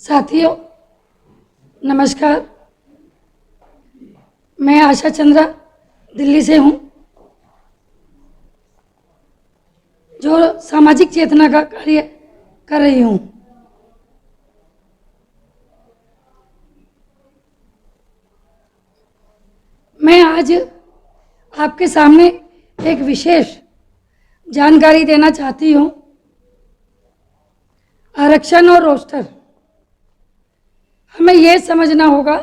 साथियों नमस्कार। मैं आशा चंद्रा दिल्ली से हूँ, जो सामाजिक चेतना का कार्य कर रही हूँ। मैं आज आपके सामने एक विशेष जानकारी देना चाहती हूँ। आरक्षण और रोस्टर, हमें ये समझना होगा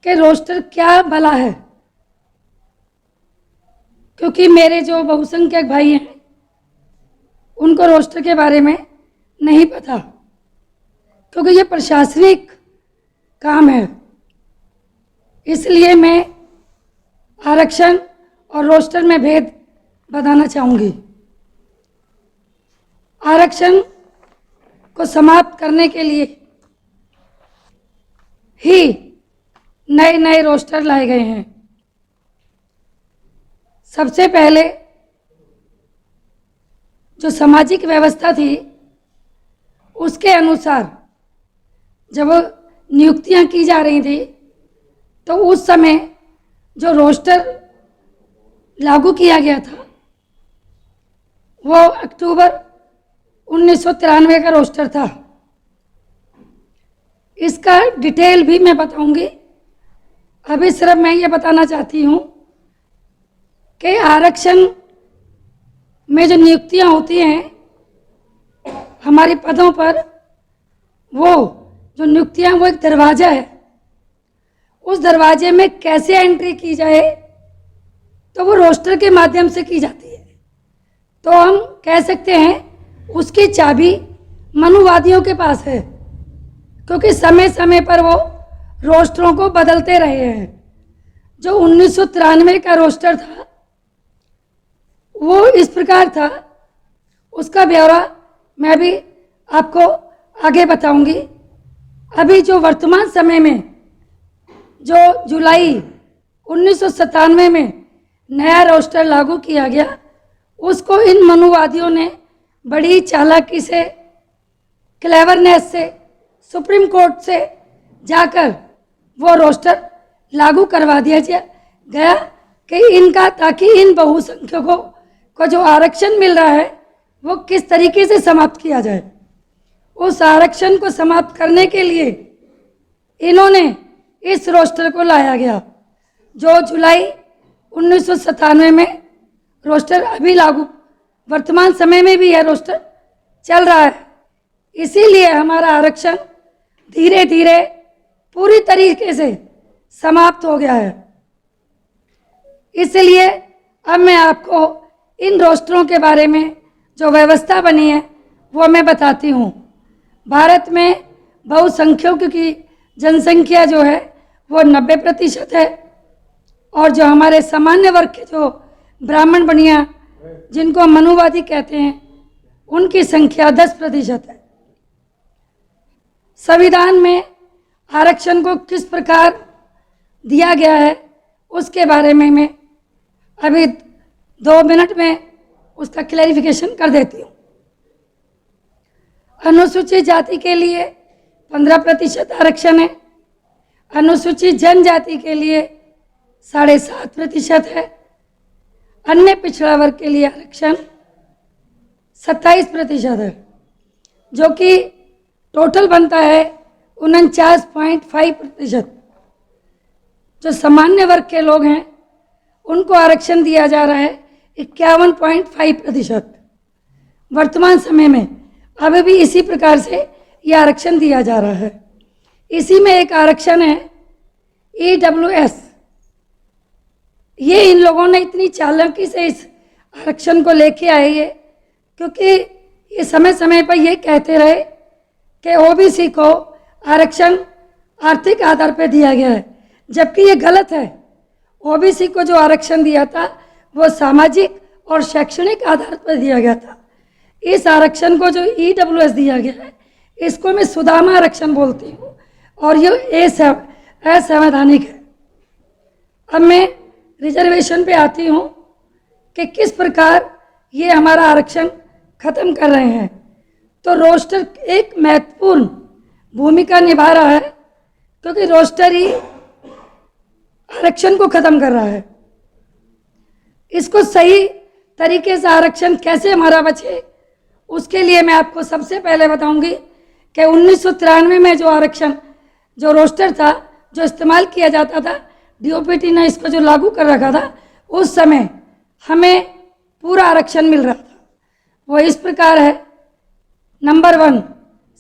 कि रोस्टर क्या भला है, क्योंकि मेरे जो बहुसंख्यक भाई हैं उनको रोस्टर के बारे में नहीं पता, क्योंकि ये प्रशासनिक काम है। इसलिए मैं आरक्षण और रोस्टर में भेद बताना चाहूँगी। आरक्षण को समाप्त करने के लिए ही नए नए रोस्टर लाए गए हैं। सबसे पहले जो सामाजिक व्यवस्था थी उसके अनुसार जब नियुक्तियां की जा रही थी तो उस समय जो रोस्टर लागू किया गया था वो अक्टूबर 1993 का रोस्टर था। इसका डिटेल भी मैं बताऊंगी। अभी सिर्फ मैं ये बताना चाहती हूँ कि आरक्षण में जो नियुक्तियां होती हैं हमारे पदों पर, वो जो नियुक्तियां वो एक दरवाज़ा है। उस दरवाजे में कैसे एंट्री की जाए तो वो रोस्टर के माध्यम से की जाती है। तो हम कह सकते हैं उसकी चाबी मनुवादियों के पास है, क्योंकि समय समय पर वो रोस्टरों को बदलते रहे हैं। जो 1993 का रोस्टर था वो इस प्रकार था, उसका ब्यौरा मैं भी आपको आगे बताऊंगी। अभी जो वर्तमान समय में जो जुलाई 1997 में नया रोस्टर लागू किया गया, उसको इन मनुवादियों ने बड़ी चालाकी से, क्लेवरनेस से सुप्रीम कोर्ट से जाकर वो रोस्टर लागू करवा दिया गया कि इनका, ताकि इन बहुसंख्यकों को जो आरक्षण मिल रहा है वो किस तरीके से समाप्त किया जाए। उस आरक्षण को समाप्त करने के लिए इन्होंने इस रोस्टर को लाया गया, जो जुलाई 1997 में रोस्टर अभी लागू, वर्तमान समय में भी यह रोस्टर चल रहा है। इसीलिए हमारा आरक्षण धीरे धीरे पूरी तरीके से समाप्त हो गया है। इसलिए अब मैं आपको इन रोस्टरों के बारे में जो व्यवस्था बनी है वो मैं बताती हूँ। भारत में बहुसंख्यकों की जनसंख्या जो है वो 90% है, और जो हमारे सामान्य वर्ग के जो ब्राह्मण बनिया, जिनको हम मनुवादी कहते हैं, उनकी संख्या 10% है। संविधान में आरक्षण को किस प्रकार दिया गया है उसके बारे में मैं अभी 2 मिनट में उसका क्लैरिफिकेशन कर देती हूँ। अनुसूचित जाति के लिए 15% आरक्षण है। अनुसूचित जनजाति के लिए 7.5% है। अन्य पिछड़ा वर्ग के लिए आरक्षण 27% है, जो कि टोटल बनता है 49.5%। जो सामान्य वर्ग के लोग हैं उनको आरक्षण दिया जा रहा है 51.5%। वर्तमान समय में अभी भी इसी प्रकार से ये आरक्षण दिया जा रहा है। इसी में एक आरक्षण है EWS। ये इन लोगों ने इतनी चालाकी से इस आरक्षण को लेके आए ये, क्योंकि ये समय समय पर ये कहते रहे कि OBC को आरक्षण आर्थिक आधार पर दिया गया है, जबकि ये गलत है। OBC को जो आरक्षण दिया था वो सामाजिक और शैक्षणिक आधार पर दिया गया था। इस आरक्षण को जो EWS दिया गया है इसको मैं सुदामा आरक्षण बोलती हूँ, और ये असंवैधानिक है। अब मैं रिजर्वेशन पे आती हूँ कि किस प्रकार ये हमारा आरक्षण खत्म कर रहे हैं। तो रोस्टर एक महत्वपूर्ण भूमिका निभा रहा है, क्योंकि रोस्टर ही आरक्षण को ख़त्म कर रहा है। इसको सही तरीके से आरक्षण कैसे हमारा बचे, उसके लिए मैं आपको सबसे पहले बताऊंगी कि 1993 में जो आरक्षण, जो रोस्टर था, जो इस्तेमाल किया जाता था, डीओपीटी ने इसको जो लागू कर रखा था, उस समय हमें पूरा आरक्षण मिल रहा था। वो इस प्रकार है। नंबर 1,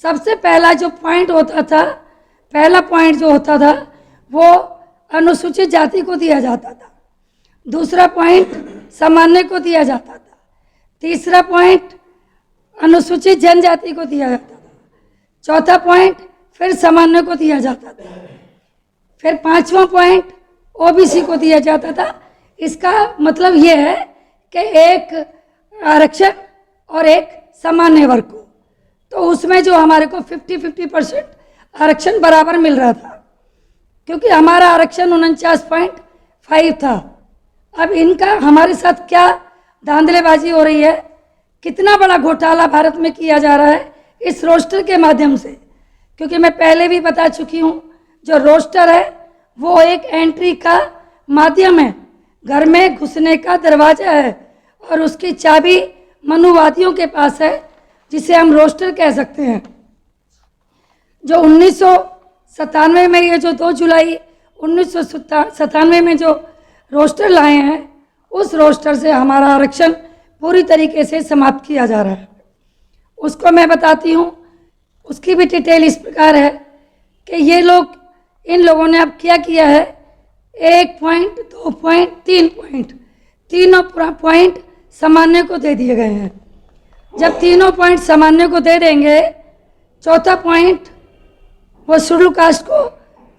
सबसे पहला जो पॉइंट होता था, पहला पॉइंट जो होता था वो अनुसूचित जाति को दिया जाता था। दूसरा पॉइंट सामान्य को दिया जाता था। तीसरा पॉइंट अनुसूचित जनजाति को दिया जाता था। चौथा पॉइंट फिर सामान्य को दिया जाता था। फिर पांचवा पॉइंट ओबीसी को दिया जाता था। इसका मतलब ये है कि एक आरक्षण और एक सामान्य वर्ग को, तो उसमें जो हमारे को 50-50% आरक्षण बराबर मिल रहा था, क्योंकि हमारा आरक्षण 49.5 था। अब इनका हमारे साथ क्या धांधलेबाजी हो रही है, कितना बड़ा घोटाला भारत में किया जा रहा है इस रोस्टर के माध्यम से। क्योंकि मैं पहले भी बता चुकी हूँ, जो रोस्टर है वो एक एंट्री का माध्यम है, घर में घुसने का दरवाजा है, और उसकी चाबी मनुवादियों के पास है, जिसे हम रोस्टर कह सकते हैं। जो 1997 में, ये जो 2 जुलाई 1997 में जो रोस्टर लाए हैं, उस रोस्टर से हमारा आरक्षण पूरी तरीके से समाप्त किया जा रहा है। उसको मैं बताती हूँ। उसकी भी डिटेल इस प्रकार है कि ये लोग, इन लोगों ने अब क्या किया है, 1 पॉइंट, 2 पॉइंट, 3 पॉइंट, तीनों पॉइंट सामान्य को दे दिए गए हैं। जब तीनों पॉइंट सामान्य को दे देंगे, चौथा पॉइंट वो शेड्यूल कास्ट को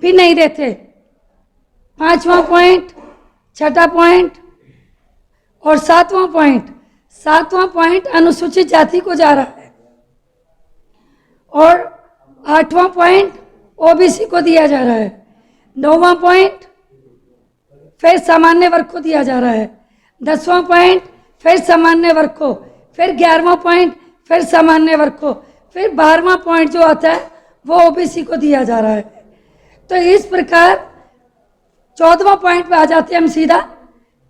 भी नहीं देते। 5वां पॉइंट, 6ठा पॉइंट और 7वां पॉइंट, 7वां पॉइंट अनुसूचित जाति को जा रहा है, और 8वां पॉइंट ओबीसी को दिया जा रहा है। 9वां पॉइंट फिर सामान्य वर्ग को दिया जा रहा है। 10वां पॉइंट फिर सामान्य वर्ग को, फिर 11वां पॉइंट फिर सामान्य वर्ग को, फिर 12वां पॉइंट जो आता है वो ओबीसी को दिया जा रहा है। तो इस प्रकार 14वां पॉइंट पे आ जाते हैं हम सीधा,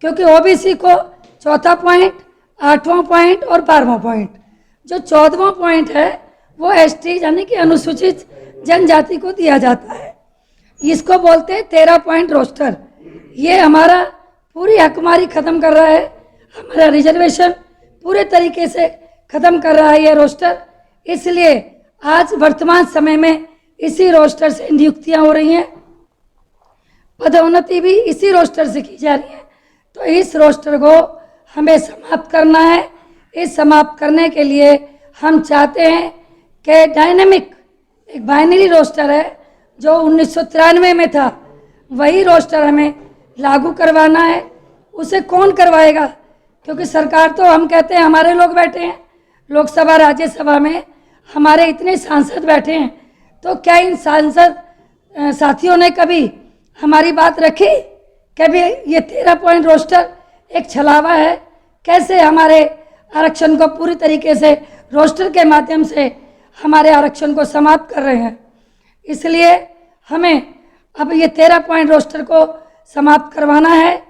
क्योंकि ओबीसी को चौथा पॉइंट, 8वां पॉइंट और 12वां पॉइंट। जो 14वां पॉइंट है वो एसटी यानी कि अनुसूचित जनजाति को दिया जाता है। इसको बोलते हैं 13 पॉइंट रोस्टर। ये हमारा पूरी हकमारी ख़त्म कर रहा है, हमारा रिजर्वेशन पूरे तरीके से ख़त्म कर रहा है ये रोस्टर। इसलिए आज वर्तमान समय में इसी रोस्टर से नियुक्तियां हो रही हैं, पदोन्नति भी इसी रोस्टर से की जा रही है। तो इस रोस्टर को हमें समाप्त करना है। इस समाप्त करने के लिए हम चाहते हैं कि डायनेमिक, एक बाइनरी रोस्टर है जो 1993 में था, वही रोस्टर हमें लागू करवाना है। उसे कौन करवाएगा, क्योंकि सरकार तो, हम कहते हैं हमारे लोग बैठे हैं लोकसभा राज्यसभा में, हमारे इतने सांसद बैठे हैं, तो क्या इन सांसद साथियों ने कभी हमारी बात रखी? कभी ये 13 पॉइंट रोस्टर एक छलावा है, कैसे हमारे आरक्षण को पूरी तरीके से रोस्टर के माध्यम से हमारे आरक्षण को समाप्त कर रहे हैं। इसलिए हमें अब ये 13 पॉइंट रोस्टर को समाप्त करवाना है।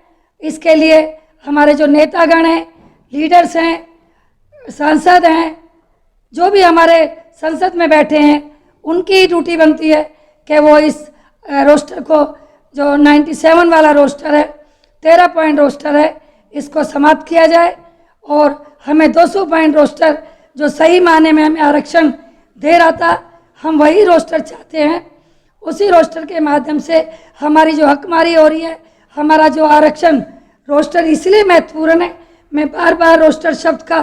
इसके लिए हमारे जो नेतागण हैं, लीडर्स हैं, सांसद हैं, जो भी हमारे संसद में बैठे हैं, उनकी ही ड्यूटी बनती है कि वो इस रोस्टर को, जो 97 वाला रोस्टर है, 13 पॉइंट रोस्टर है, इसको समाप्त किया जाए और हमें 200 पॉइंट रोस्टर, जो सही मायने में हमें आरक्षण दे रहा था, हम वही रोस्टर चाहते हैं। उसी रोस्टर के माध्यम से हमारी जो हकमारी हो रही है, हमारा जो आरक्षण, रोस्टर इसलिए महत्वपूर्ण है, मैं बार बार रोस्टर शब्द का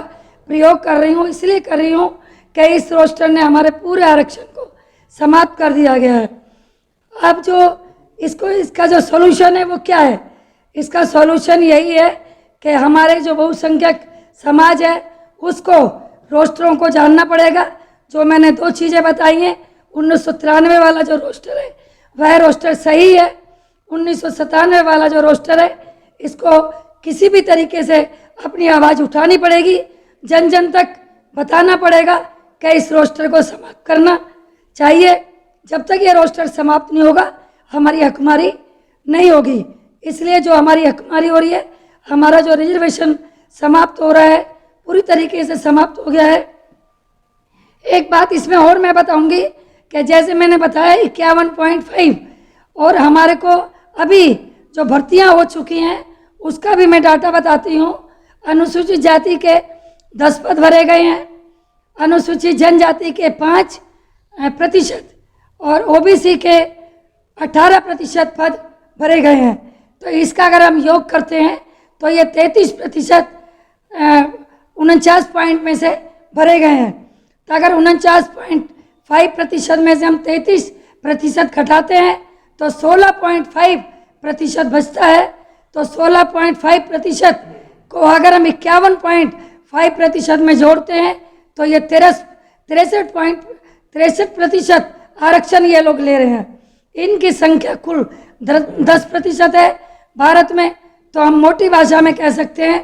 प्रयोग कर रही हूँ, इसलिए कर रही हूँ कि इस रोस्टर ने हमारे पूरे आरक्षण को समाप्त कर दिया गया है। अब जो इसका जो सॉल्यूशन है वो क्या है? इसका सॉल्यूशन यही है कि हमारे जो बहुसंख्यक समाज है उसको रोस्टरों को जानना पड़ेगा। जो मैंने 2 चीज़ें बताई हैं, 1993 वाला जो रोस्टर है वह रोस्टर सही है, 1997 वाला जो रोस्टर है इसको किसी भी तरीके से अपनी आवाज़ उठानी पड़ेगी, जन जन तक बताना पड़ेगा कि इस रोस्टर को समाप्त करना चाहिए। जब तक ये रोस्टर समाप्त नहीं होगा हमारी हकमारी नहीं होगी। इसलिए जो हमारी हकमारी हो रही है, हमारा जो रिजर्वेशन समाप्त हो रहा है, पूरी तरीके से समाप्त हो गया है। एक बात इसमें और मैं बताऊंगी कि जैसे मैंने बताया 51.5 और हमारे को अभी जो भर्तियां हो चुकी हैं उसका भी मैं डाटा बताती हूँ। अनुसूचित जाति के 10 पद भरे गए हैं, अनुसूचित जनजाति के 5% और ओबीसी के 18% पद भरे गए हैं। तो इसका अगर हम योग करते हैं तो ये 33% 49 पॉइंट में से भरे गए हैं। तो अगर 49.5% में से हम 33% घटाते हैं तो 16.5% बचता है। तो 16.5% को अगर हम 51.5% में जोड़ते हैं तो ये 63.63% आरक्षण ये लोग ले रहे हैं। इनकी संख्या कुल 10% है भारत में। तो हम मोटी भाषा में कह सकते हैं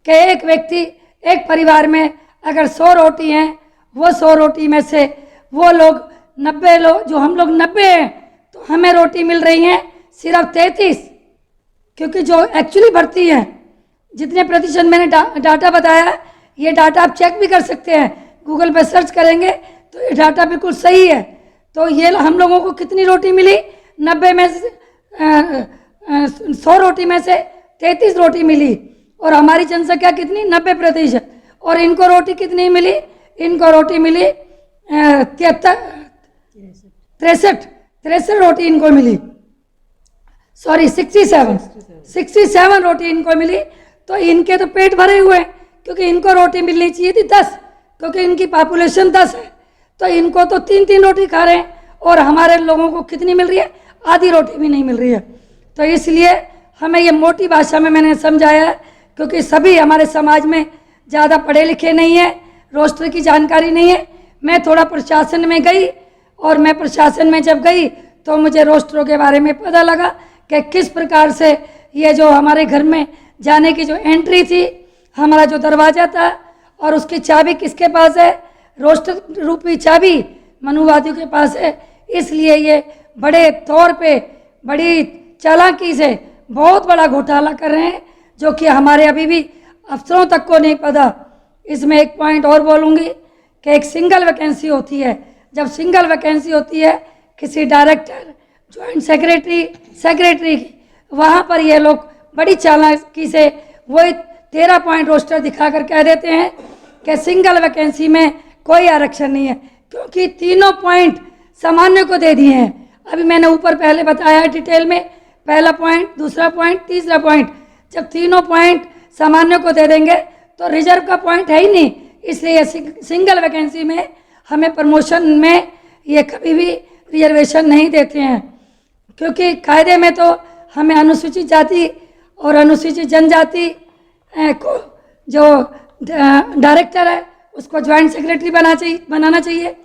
कि एक व्यक्ति, एक परिवार में अगर 100 रोटी हैं, वो 100 रोटी में से वो लोग 90 लोग, जो हम लोग 90 हैं, तो हमें रोटी मिल रही हैं सिर्फ 33, क्योंकि जो एक्चुअली भर्ती है जितने प्रतिशत मैंने डाटा बताया, ये डाटा आप चेक भी कर सकते हैं, गूगल पर सर्च करेंगे तो ये डाटा बिल्कुल सही है। तो ये हम लोगों को कितनी रोटी मिली, 90 में से 100 रोटी में से 33 रोटी मिली। और हमारी जनसंख्या कितनी, 90%। और इनको रोटी कितनी मिली, इनको रोटी मिली 63 रोटी इनको मिली, सॉरी 67 रोटी इनको मिली। तो इनके तो पेट भरे हुए हैं, क्योंकि इनको रोटी मिलनी चाहिए थी 10, क्योंकि इनकी पॉपुलेशन 10 है। तो इनको तो 3-3 रोटी खा रहे हैं और हमारे लोगों को कितनी मिल रही है, आधी रोटी भी नहीं मिल रही है। तो इसलिए हमें ये मोटी भाषा में मैंने समझाया है, क्योंकि सभी हमारे समाज में ज़्यादा पढ़े लिखे नहीं है, रोस्टर की जानकारी नहीं है। मैं थोड़ा प्रशासन में गई और मैं प्रशासन में जब गई तो मुझे रोस्टरों के बारे में पता लगा कि किस प्रकार से ये जो हमारे घर में जाने की जो एंट्री थी, हमारा जो दरवाज़ा था, और उसकी चाबी किसके पास है, रोस्टर रूपी चाबी मनुवादियों के पास है। इसलिए ये बड़े तौर पे बड़ी चालाकी से बहुत बड़ा घोटाला कर रहे हैं, जो कि हमारे अभी भी अफसरों तक को नहीं पता। इसमें एक पॉइंट और बोलूँगी कि एक सिंगल वैकेंसी होती है, जब सिंगल वैकेंसी होती है किसी डायरेक्टर, जॉइंट सेक्रेटरी की, वहाँ पर ये लोग बड़ी चालाकी से वही 13 पॉइंट रोस्टर दिखाकर कह देते हैं कि सिंगल वैकेंसी में कोई आरक्षण नहीं है, क्योंकि तीनों पॉइंट सामान्य को दे दिए हैं। अभी मैंने ऊपर पहले बताया है डिटेल में, पहला पॉइंट, दूसरा पॉइंट, तीसरा पॉइंट। जब तीनों पॉइंट सामान्य को दे देंगे तो रिजर्व का पॉइंट है ही नहीं। इसलिए सिंगल वैकेंसी में हमें प्रमोशन में ये कभी भी रिजर्वेशन नहीं देते हैं, क्योंकि कायदे में तो हमें अनुसूचित जाति और अनुसूचित जनजाति को जो डायरेक्टर है उसको ज्वाइंट सेक्रेटरी बनाना चाहिए,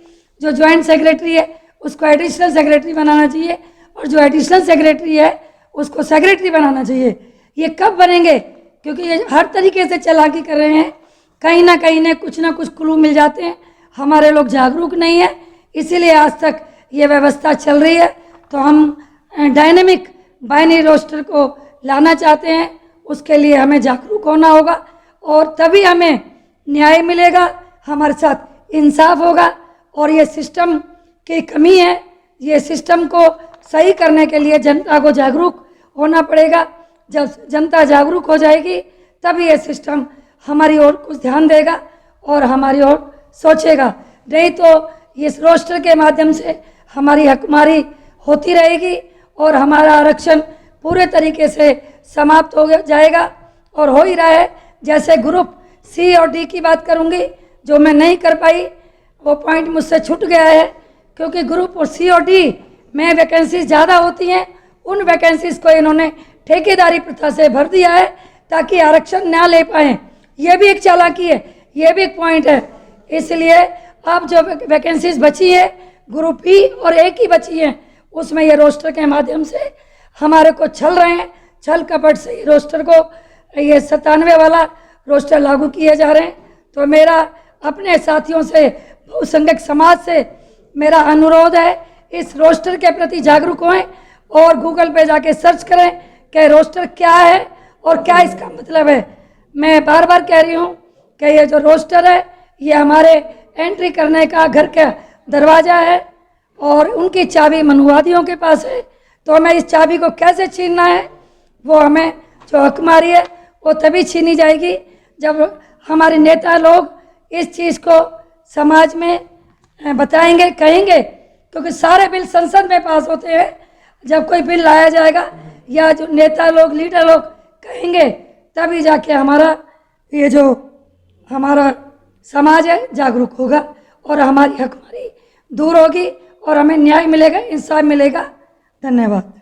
जो ज्वाइंट सेक्रेटरी है उसको एडिशनल सेक्रेटरी बनाना चाहिए, और जो एडिशनल सेक्रेटरी है उसको सेक्रेटरी बनाना चाहिए। ये कब बनेंगे, क्योंकि ये हर तरीके से चालाकी कर रहे हैं, कहीं ना कुछ ना कुछ क्लू मिल जाते हैं। हमारे लोग जागरूक नहीं है, इसीलिए आज तक ये व्यवस्था चल रही है। तो हम डायनेमिक बाइनरी रोस्टर को लाना चाहते हैं, उसके लिए हमें जागरूक होना होगा और तभी हमें न्याय मिलेगा, हमारे साथ इंसाफ होगा। और ये सिस्टम की कमी है, ये सिस्टम को सही करने के लिए जनता को जागरूक होना पड़ेगा। जब जनता जागरूक हो जाएगी तभी ये सिस्टम हमारी ओर कुछ ध्यान देगा और हमारी ओर सोचेगा। नहीं तो इस रोस्टर के माध्यम से हमारी हकमारी होती रहेगी और हमारा आरक्षण पूरे तरीके से समाप्त हो जाएगा, और हो ही रहा है। जैसे ग्रुप सी और डी की बात करूंगी, जो मैं नहीं कर पाई, वो पॉइंट मुझसे छूट गया है, क्योंकि ग्रुप और सी और डी में वैकेंसीज ज़्यादा होती हैं। उन वैकेंसीज को इन्होंने ठेकेदारी प्रथा से भर दिया है ताकि आरक्षण ना ले पाएँ। ये भी एक चालाकी है, ये भी एक पॉइंट है। इसलिए अब जो वैकेंसीज बची है ग्रुप ई और ए की बची है, उसमें ये रोस्टर के माध्यम से हमारे को छल रहे हैं, छल कपट से ये रोस्टर को, ये 97 वाला रोस्टर लागू किए जा रहे हैं। तो मेरा अपने साथियों से, बहुसंख्यक समाज से मेरा अनुरोध है, इस रोस्टर के प्रति जागरूक हों और गूगल पे जाके सर्च करें कि रोस्टर क्या है और क्या इसका मतलब है। मैं बार बार कह रही हूँ कि ये जो रोस्टर है ये हमारे एंट्री करने का घर का दरवाज़ा है और उनकी चाबी मनुवादियों के पास है। तो हमें इस चाबी को कैसे छीनना है, वो हमें जो हकमारी है वो तभी छीनी जाएगी जब हमारे नेता लोग इस चीज़ को समाज में बताएंगे, कहेंगे। क्योंकि सारे बिल संसद में पास होते हैं, जब कोई बिल लाया जाएगा या जो नेता लोग, लीडर लोग कहेंगे, तभी जाके हमारा ये जो हमारा समाज है जागरूक होगा और हमारी हकमारी दूर होगी और हमें न्याय मिलेगा, इंसाफ मिलेगा। धन्यवाद।